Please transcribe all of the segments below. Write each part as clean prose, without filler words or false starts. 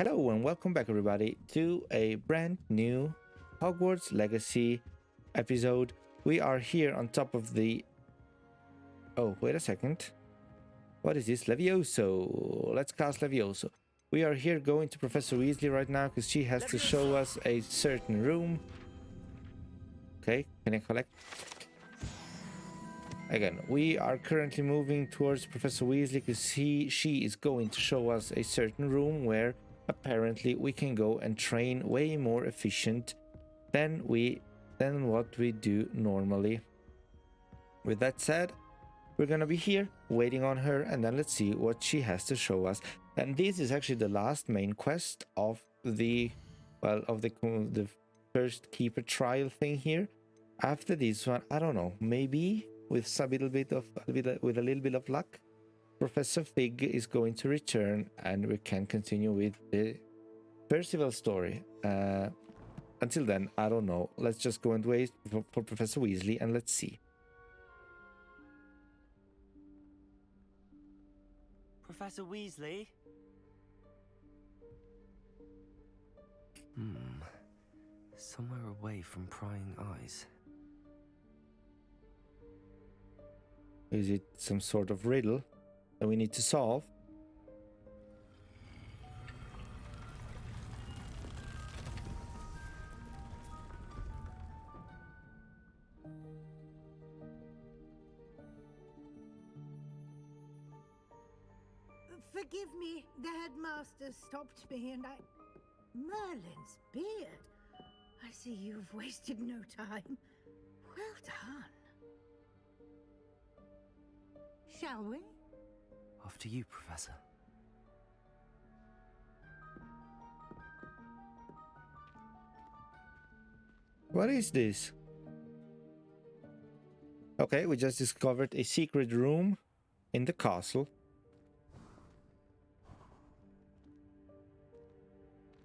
Hello and welcome back everybody to a brand new Hogwarts Legacy episode. We are here on top of the... Oh, wait a second. What is this? LeviOsa. Let's cast LeviOsa. We are here going to Professor Weasley right now because she has to show us a certain room. Okay, can I collect? Again, we are currently moving towards Professor Weasley because she is going to show us a certain room where apparently we can go and train way more efficient than what we do normally. With that said, we're gonna be here waiting on her, and then let's see what she has to show us. And this is actually the last main quest of the first keeper trial thing here. After this one, I don't know, maybe with a little bit of luck, Professor Fig is going to return and we can continue with the Percival story. Until then, I don't know. Let's just go and wait for Professor Weasley and let's see. Professor Weasley? Somewhere away from prying eyes. Is it some sort of riddle that we need to solve? Forgive me, the headmaster stopped me and Merlin's beard. I see you've wasted no time. Well done. Shall we? After you, Professor. What is this? Okay, we just discovered a secret room in the castle.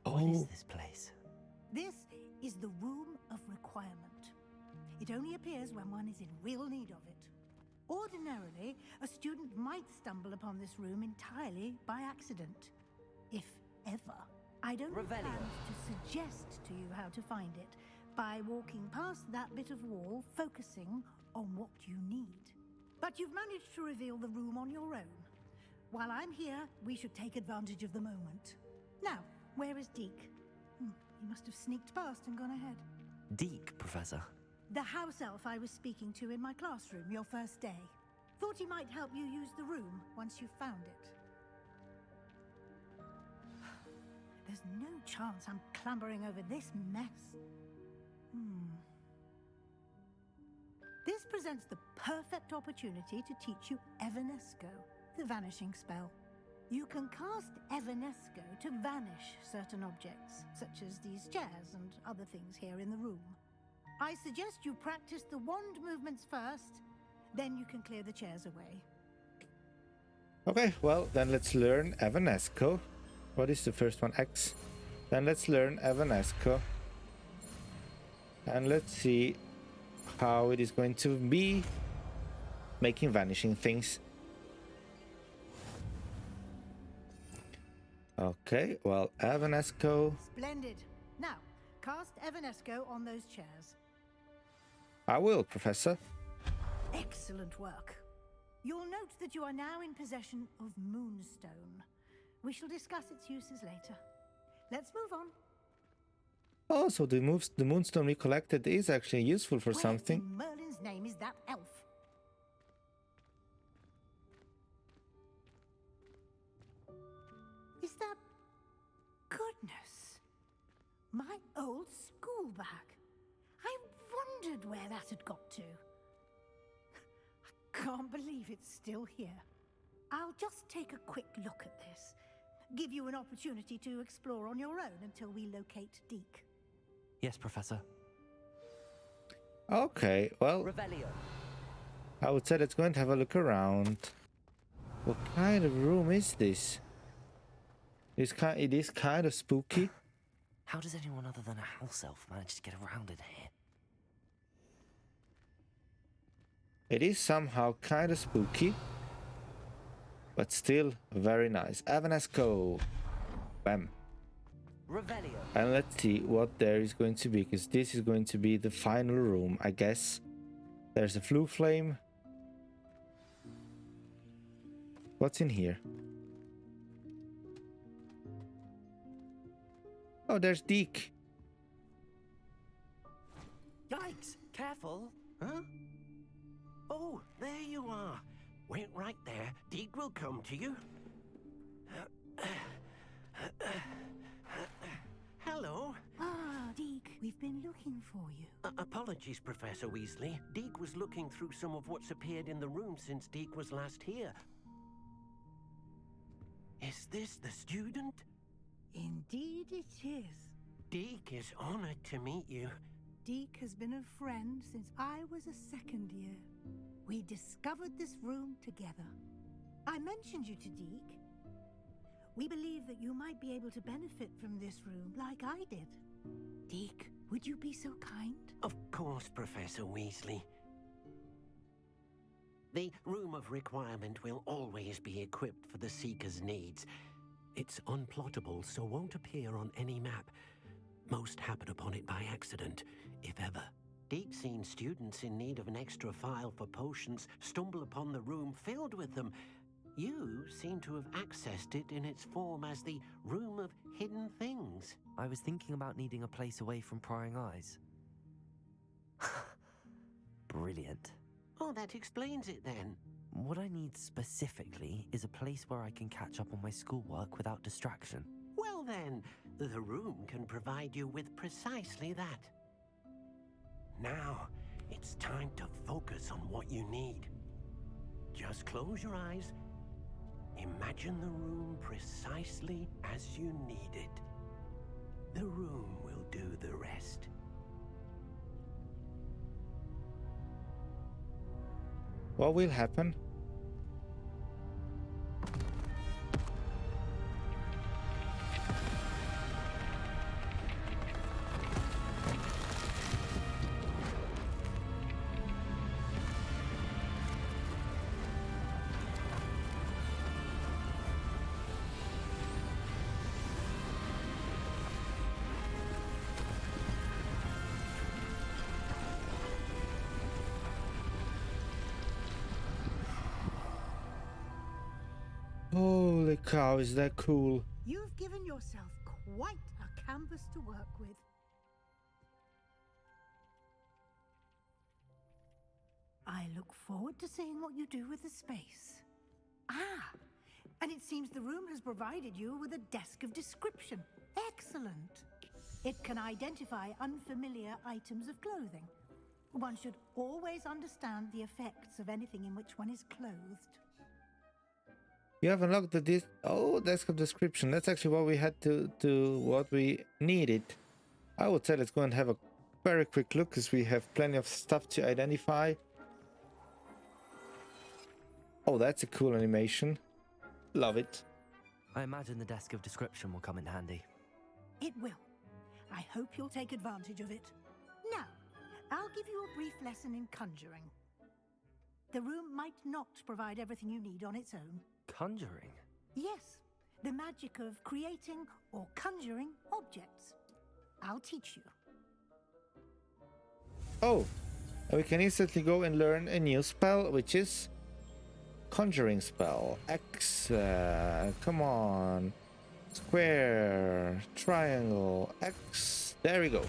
What is this place? This is the Room of Requirement. It only appears when one is in real need of it. Ordinarily, a student might stumble upon this room entirely by accident. If ever. I'd only plan to suggest to you how to find it by walking past that bit of wall, focusing on what you need. But you've managed to reveal the room on your own. While I'm here, we should take advantage of the moment. Now, where is Deke? He must have sneaked past and gone ahead. Deke, Professor. The house elf I was speaking to in my classroom your first day. Thought he might help you use the room once you found it. There's no chance I'm clambering over this mess. This presents the perfect opportunity to teach you Evanesco, the vanishing spell. You can cast Evanesco to vanish certain objects, such as these chairs and other things here in the room. I suggest you practice the wand movements first, then you can clear the chairs away. Okay, well, then let's learn Evanesco. What is the first one? X. Then let's learn Evanesco. And let's see how it is going to be making vanishing things. Okay, well, Evanesco. Splendid. Now, cast Evanesco on those chairs. I will, Professor. Excellent work. You'll note that you are now in possession of Moonstone. We shall discuss its uses later. Let's move on. Oh, so the Moonstone we collected is actually useful for something. Where in Merlin's name is that elf? Is that... Goodness. My old school bag. I wondered where that had got to. I can't believe it's still here. I'll just take a quick look at this. Give you an opportunity to explore on your own until we locate Deke. Yes, Professor. Okay, well, Revelio. I would say let's go and have a look around. What kind of room is this? It is kind of spooky. How does anyone other than a house elf manage to get around in here? It is somehow kind of spooky, but still very nice. Evanesco. Bam. Revelio. And let's see what there is going to be, because this is going to be the final room, I guess. There's a flue flame. What's in here? Oh, there's Deke. Yikes! Careful! Huh? Oh, there you are. Wait right there. Deke will come to you. Hello. Ah, Deke, we've been looking for you. Apologies, Professor Weasley. Deke was looking through some of what's appeared in the room since Deke was last here. Is this the student? Indeed it is. Deke is honored to meet you. Deke has been a friend since I was a second year. We discovered this room together. I mentioned you to Deke. We believe that you might be able to benefit from this room like I did. Deke, would you be so kind? Of course, Professor Weasley. The Room of Requirement will always be equipped for the Seeker's needs. It's unplottable, so won't appear on any map. Most happen upon it by accident, if ever. Deep-seen students in need of an extra file for potions stumble upon the room filled with them. You seem to have accessed it in its form as the Room of Hidden Things. I was thinking about needing a place away from prying eyes. Brilliant. Oh, that explains it then. What I need specifically is a place where I can catch up on my schoolwork without distraction. Well then, the room can provide you with precisely that. Now, it's time to focus on what you need. Just close your eyes. Imagine the room precisely as you need it. The room will do the rest. What will happen? Holy cow, is that cool? You've given yourself quite a canvas to work with. I look forward to seeing what you do with the space. Ah, and it seems the room has provided you with a desk of description. Excellent. It can identify unfamiliar items of clothing. One should always understand the effects of anything in which one is clothed. You have unlocked the desk of description. That's actually what we had to do, what we needed. I would say let's go and have a very quick look, because we have plenty of stuff to identify. Oh, that's a cool animation. Love it. I imagine the desk of description will come in handy. It will. I hope you'll take advantage of it. Now, I'll give you a brief lesson in conjuring. The room might not provide everything you need on its own. Conjuring? Yes, the magic of creating or conjuring objects. I'll teach you. Oh, and we can instantly go and learn a new spell, which is conjuring spell. X, come on. Square, triangle, X. There we go.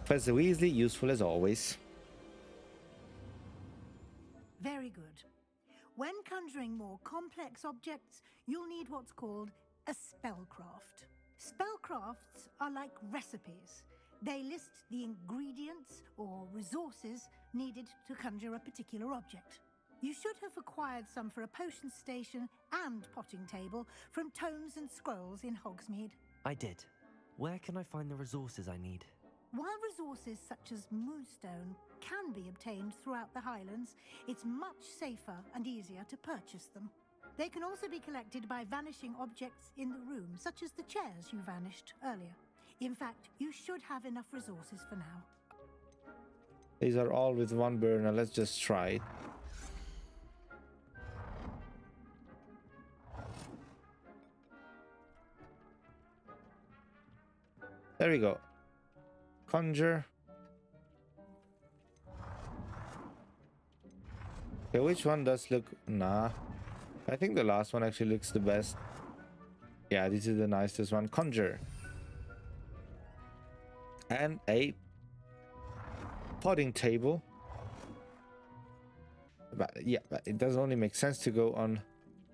Professor Weasley, useful as always. Very good. When conjuring more complex objects, you'll need what's called a spellcraft. Spellcrafts are like recipes. They list the ingredients or resources needed to conjure a particular object. You should have acquired some for a potion station and potting table from tomes and scrolls in Hogsmeade. I did. Where can I find the resources I need? While resources such as moonstone can be obtained throughout the Highlands, it's much safer and easier to purchase them. They can also be collected by vanishing objects in the room, such as the chairs you vanished earlier. In fact, you should have enough resources for now. These are all with one burner. Let's just try it. There we go. Conjure. Okay, which one does look... Nah. I think the last one actually looks the best. Yeah, this is the nicest one. Conjure. And a potting table. But yeah, but it does only make sense to go on...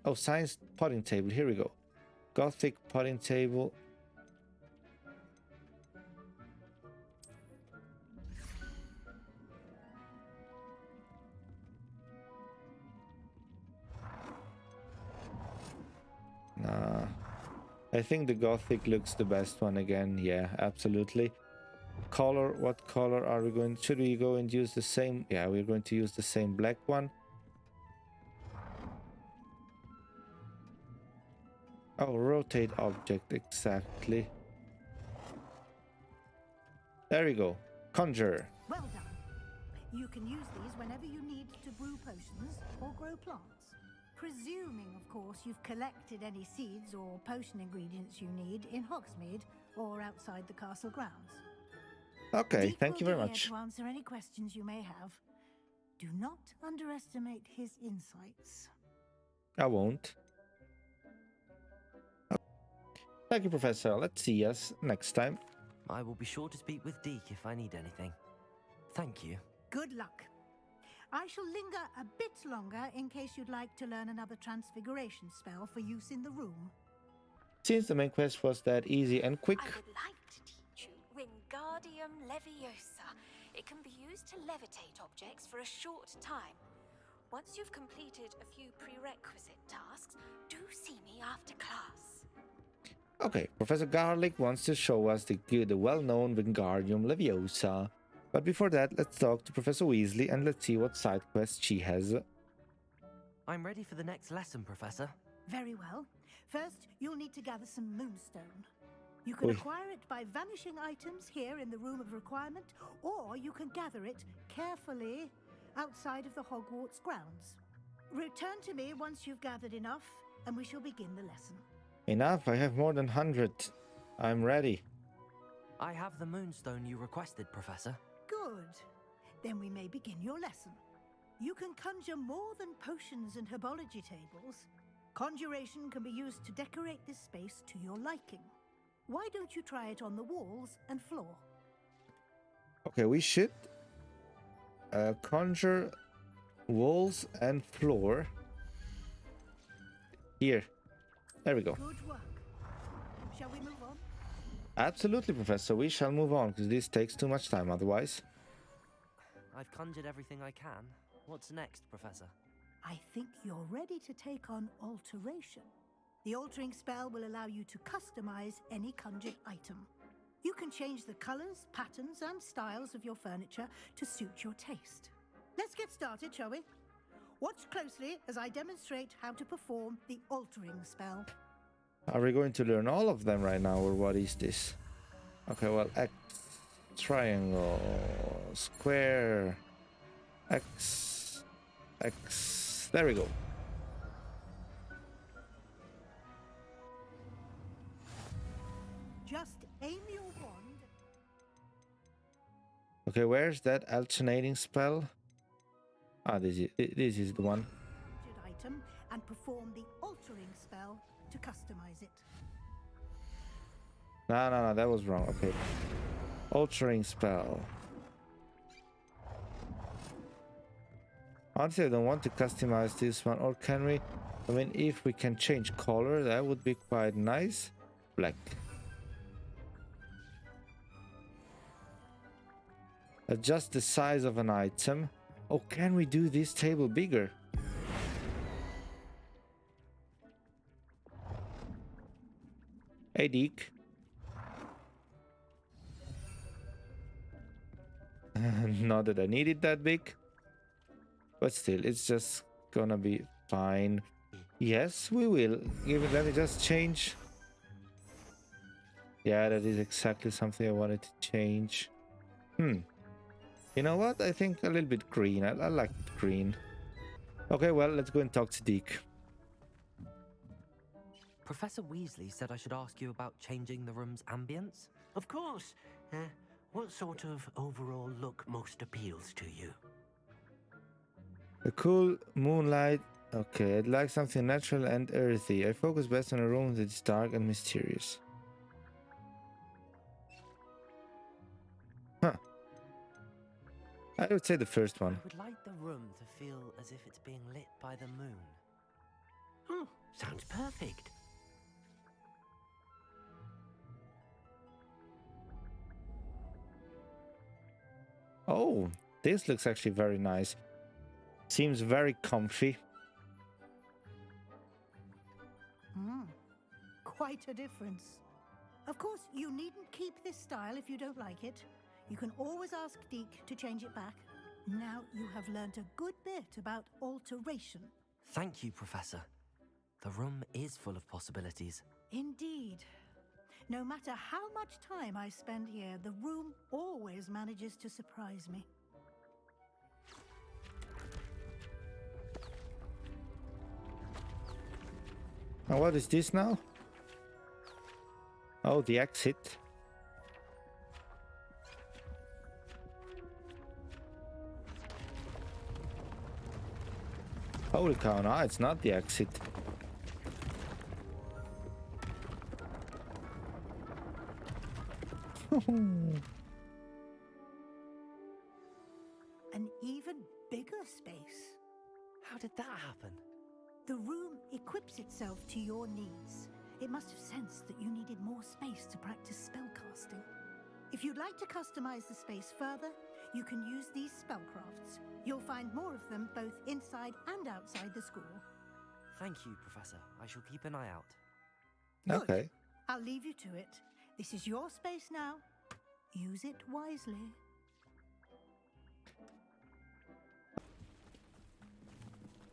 Oh, science potting table. Here we go. Gothic potting table. Nah. I think the Gothic looks the best one again. Yeah, absolutely. Color, what color are we going? Should we go and use the same? Yeah, we're going to use the same black one. Oh, rotate object, exactly. There we go. Conjure. Well done. You can use these whenever you need to brew potions or grow plants. Presuming, of course, you've collected any seeds or potion ingredients you need in Hogsmeade or outside the castle grounds. Okay, Deek thank you will very be much. here to answer any questions you may have. Do not underestimate his insights. I won't. Thank you, Professor. Let's see us next time. I will be sure to speak with Deke if I need anything. Thank you. Good luck. I shall linger a bit longer in case you'd like to learn another transfiguration spell for use in the room. Since the main quest was that easy and quick, I would like to teach you Wingardium LeviOsa. It can be used to levitate objects for a short time. Once you've completed a few prerequisite tasks, do see me after class. okay, Professor Garlic wants to show us the well-known Wingardium Leviosa. But before that, let's talk to Professor Weasley and let's see what side quest she has. I'm ready for the next lesson, Professor. Very well. First, you'll need to gather some moonstone. You can Oi. acquire it by vanishing items here in the Room of Requirement, or you can gather it carefully outside of the Hogwarts grounds. Return to me once you've gathered enough, and we shall begin the lesson. Enough, I have more than 100. I'm ready. I have the moonstone you requested, Professor. Good. Then we may begin your lesson. You can conjure more than potions and herbology tables. Conjuration can be used to decorate this space to your liking. Why don't you try it on the walls and floor? Okay, we should conjure walls and floor. Here. There we go. Good work. Shall we move on? Absolutely, Professor. We shall move on because this takes too much time otherwise. I've conjured everything I can. What's next, Professor? I think you're ready to take on alteration. The altering spell will allow you to customize any conjured item. You can change the colors, patterns, and styles of your furniture to suit your taste. Let's get started, shall we? Watch closely as I demonstrate how to perform the altering spell. Are we going to learn all of them right now, or what is this? Okay, well, X, triangle, square, X, X. There we go. Just aim your wand. Okay, where's that alternating spell? Ah, this is the one. Conjured item and perform the altering spell to customize it. No, that was wrong. Okay. Altering spell. Honestly, I don't want to customize this one. Or can we? I mean, if we can change color, that would be quite nice. Black. Adjust the size of an item. Oh, can we do this table bigger? Hey, Deke. Not that I need it that big. But still, it's just gonna be fine. Yes, we will. Let me just change. Yeah, that is exactly something I wanted to change. You know what? I think a little bit green. I like green. Okay, well, let's go and talk to Deke. Professor Weasley said I should ask you about changing the room's ambience. Of course. What sort of overall look most appeals to you? The cool moonlight. Okay, I'd like something natural and earthy. I focus best on a room that is dark and mysterious. Huh. I would say the first one. I would like the room to feel as if it's being lit by the moon. Oh, sounds perfect. Oh, this looks actually very nice. Seems very comfy. Quite a difference. Of course, you needn't keep this style if you don't like it. You can always ask Deke to change it back. Now you have learnt a good bit about alteration. Thank you, Professor. The room is full of possibilities. Indeed. No matter how much time I spend here, the room always manages to surprise me. And what is this now? Oh, the exit. Holy cow, no, it's not the exit. An even bigger space. How did that happen? The room equips itself to your needs. It must have sensed that you needed more space to practice spellcasting. If you'd like to customize the space further, you can use these spellcrafts. You'll find more of them both inside and outside the school. Thank you, Professor. I shall keep an eye out. Good. Okay. I'll leave you to it. This is your space now. Use it wisely.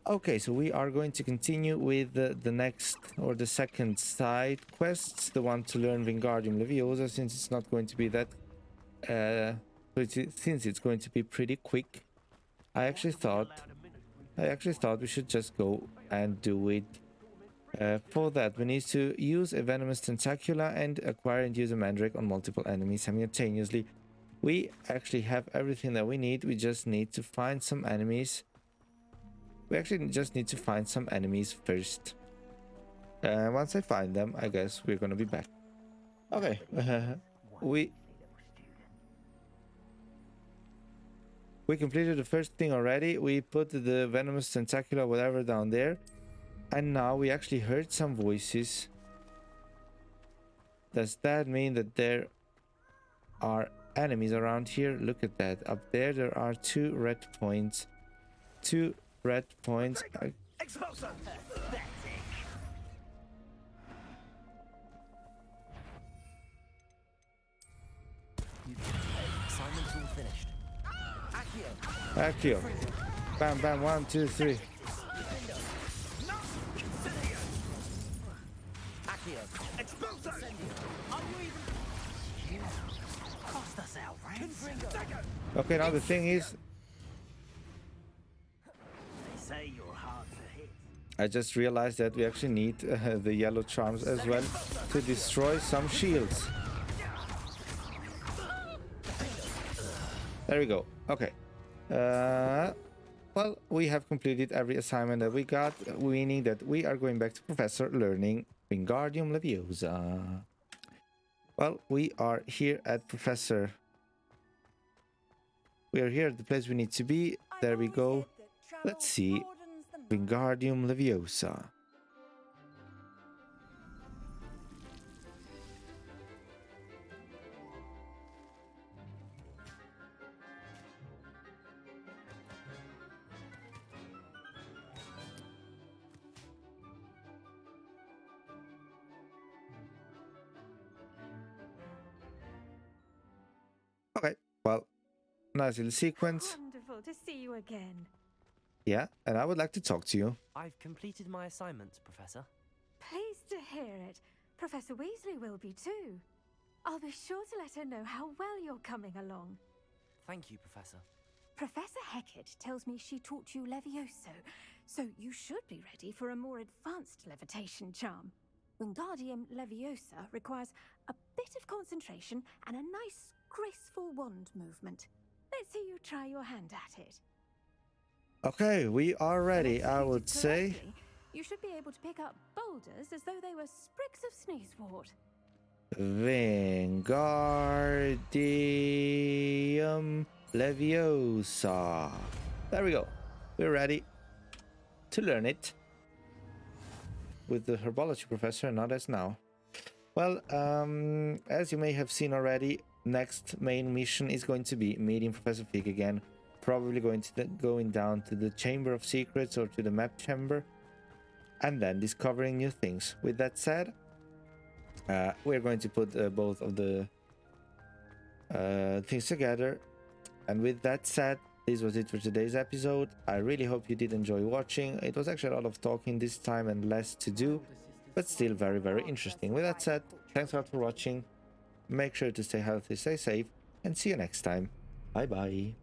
Okay, so we are going to continue with the next or the second side quests, the one to learn Wingardium Leviosa, since it's not going to be that since it's going to be pretty quick. I actually thought we should just go and do it. For that, we need to use a venomous tentacula and acquire and use a mandrake on multiple enemies simultaneously. We actually have everything that we need. We just need to find some enemies. We actually just need to find some enemies first. Once I find them, I guess we're gonna be back. Okay, we completed the first thing already. We put the venomous tentacula, whatever, down there. And now we actually heard some voices. Does that mean that there are enemies around here? Look at that. Up there, there are 2 red points. 2 red points. Assignment's all finished. Accio. Bam, bam, 1, 2, 3. Okay, now the thing is, I just realized that we actually need the yellow charms as well to destroy some shields. There we go. Okay. Well, we have completed every assignment that we got, meaning that we are going back to Professor learning Wingardium Leviosa. Well, we are here at Professor. We are here at the place we need to be. There we go. Let's see. Wingardium Leviosa. Okay, well, nice little sequence. Wonderful to see you again. Yeah, and I would like to talk to you. I've completed my assignments, Professor. Pleased to hear it. Professor Weasley will be too. I'll be sure to let her know how well you're coming along. Thank you, Professor. Professor Hecat tells me she taught you LeviOsa, so you should be ready for a more advanced levitation charm. Wingardium Leviosa requires a bit of concentration and a nice, graceful wand movement. Let's see you try your hand at it. Okay, we are ready, When I would executed say. correctly, you should be able to pick up boulders as though they were sprigs of sneezewort. Wingardium Leviosa. There we go. We're ready to learn it with the herbology professor, not as now. Well, as you may have seen already, next main mission is going to be meeting Professor Fig again. Probably going down to the Chamber of Secrets or to the map chamber, and then discovering new things. With that said, we're going to put both of the things together. And with that said, this was it for today's episode. I really hope you did enjoy watching. It was actually a lot of talking this time and less to do, but still very, very interesting. With that said, thanks a lot for watching. Make sure to stay healthy, stay safe, and see you next time. Bye bye.